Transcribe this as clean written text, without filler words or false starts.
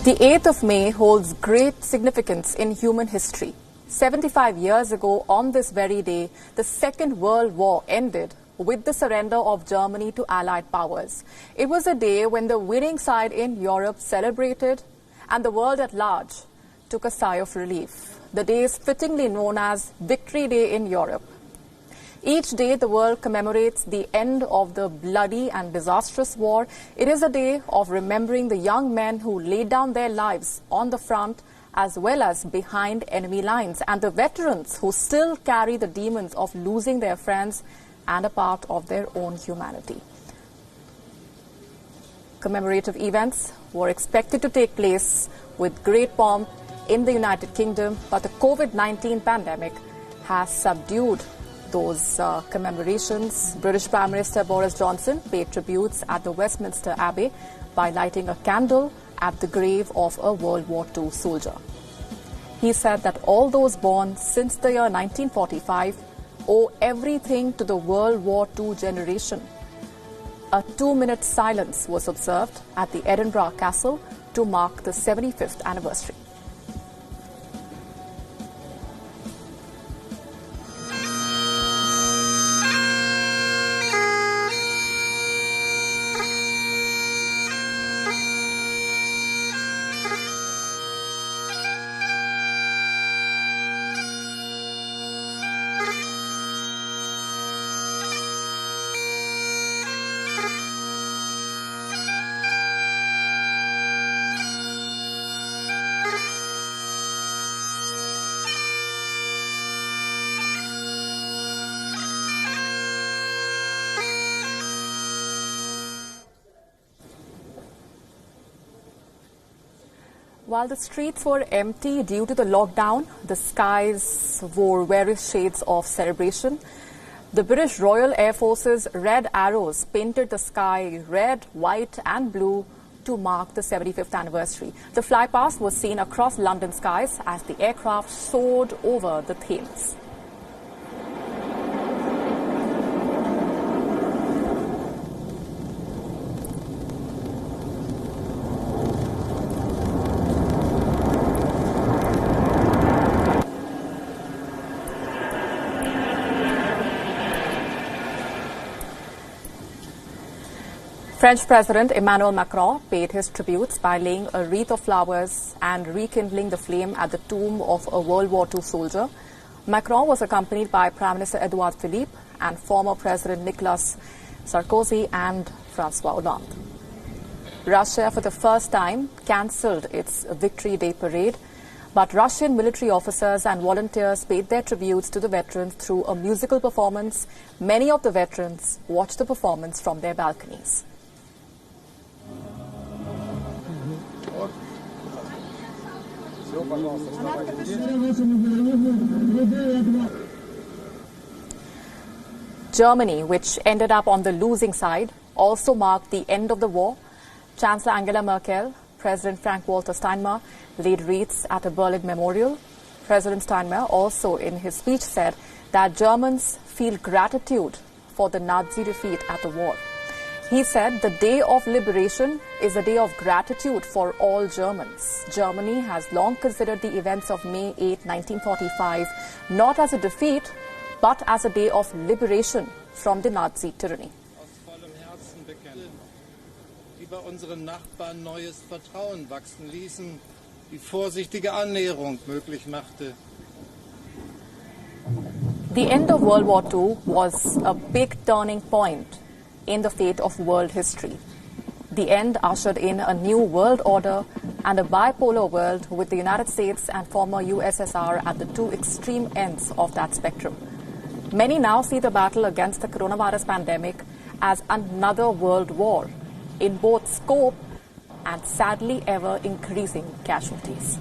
The 8th of May holds great significance in human history. 75 years ago, on this very day, the Second World War ended with the surrender of Germany to Allied powers. It was a day when the winning side in Europe celebrated and the world at large took a sigh of relief. The day is fittingly known as Victory Day in Europe. Each day, the world commemorates the end of the bloody and disastrous war. It is a day of remembering the young men who laid down their lives on the front as well as behind enemy lines, and the veterans who still carry the demons of losing their friends and a part of their own humanity. Commemorative events were expected to take place with great pomp in the United Kingdom, but the COVID-19 pandemic has subdued those commemorations. British Prime Minister Boris Johnson paid tributes at the Westminster Abbey by lighting a candle at the grave of a World War II soldier. He said that all those born since the year 1945 owe everything to the World War II generation. A 2-minute silence was observed at the Edinburgh Castle to mark the 75th anniversary. While the streets were empty due to the lockdown, the skies wore various shades of celebration. The British Royal Air Force's red arrows painted the sky red, white and blue to mark the 75th anniversary. The flypast was seen across London skies as the aircraft soared over the Thames. French President Emmanuel Macron paid his tributes by laying a wreath of flowers and rekindling the flame at the tomb of a World War II soldier. Macron was accompanied by Prime Minister Edouard Philippe and former President Nicolas Sarkozy and François Hollande. Russia, for the first time, cancelled its Victory Day parade, but Russian military officers and volunteers paid their tributes to the veterans through a musical performance. Many of the veterans watched the performance from their balconies. Germany, which ended up on the losing side, also marked the end of the war. Chancellor Angela Merkel, President Frank-Walter Steinmeier laid wreaths at a Berlin memorial. President Steinmeier also in his speech said that Germans feel gratitude for the Nazi defeat at the war. He said the day of liberation is a day of gratitude for all Germans. Germany has long considered the events of May 8, 1945 not as a defeat, but as a day of liberation from the Nazi tyranny. Aus vollem Herzen bekennen, die bei unseren Nachbarn neues Vertrauen wachsen ließen, die vorsichtige Annäherung möglich machte. The end of World War II was a big turning point in the fate of world history. The end ushered in a new world order and a bipolar world with the United States and former USSR at the two extreme ends of that spectrum. Many now see the battle against the coronavirus pandemic as another world war in both scope and sadly ever increasing casualties.